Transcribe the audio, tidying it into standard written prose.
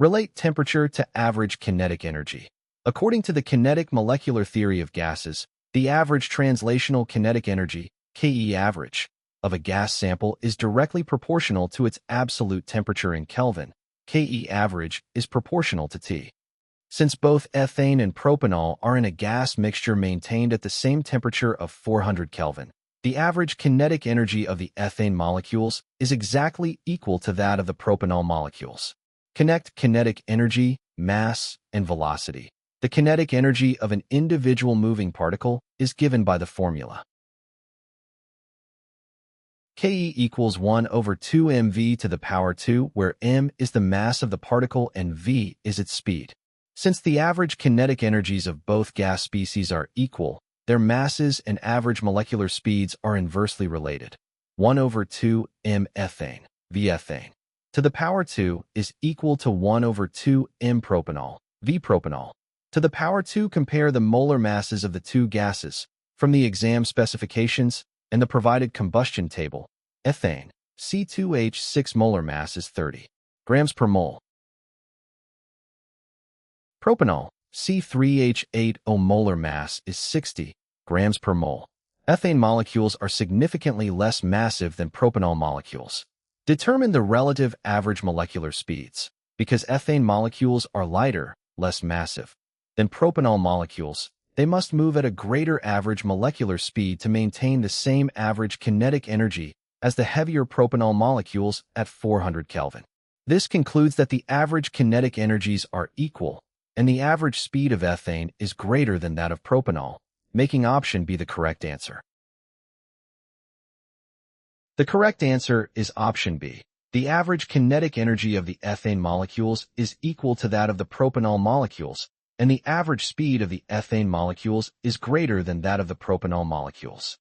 Relate temperature to average kinetic energy. According to the kinetic molecular theory of gases, the average translational kinetic energy, Ke average, of a gas sample is directly proportional to its absolute temperature in Kelvin. Ke average is proportional to T. Since both ethane and propanol are in a gas mixture maintained at the same temperature of 400 Kelvin, the average kinetic energy of the ethane molecules is exactly equal to that of the propanol molecules. Connect kinetic energy, mass, and velocity. The kinetic energy of an individual moving particle is given by the formula. Ke equals 1 over 2 mv to the power 2, where m is the mass of the particle and v is its speed. Since the average kinetic energies of both gas species are equal, their masses and average molecular speeds are inversely related. 1 over 2 m ethane, v ethane, to the power 2 is equal to 1 over 2 m propanol, v propanol. To the power 2, compare the molar masses of the two gases from the exam specifications and the provided combustion table. Ethane, C2H6 molar mass is 30 grams per mole. Propanol, C3H8O molar mass is 60 grams per mole. Ethane molecules are significantly less massive than propanol molecules. Determine the relative average molecular speeds. Because ethane molecules are lighter, less massive, than propanol molecules, they must move at a greater average molecular speed to maintain the same average kinetic energy as the heavier propanol molecules at 400 Kelvin. This concludes that the average kinetic energies are equal, and the average speed of ethane is greater than that of propanol, making option B the correct answer. The correct answer is option B. The average kinetic energy of the ethane molecules is equal to that of the propanol molecules, and the average speed of the ethane molecules is greater than that of the propanol molecules.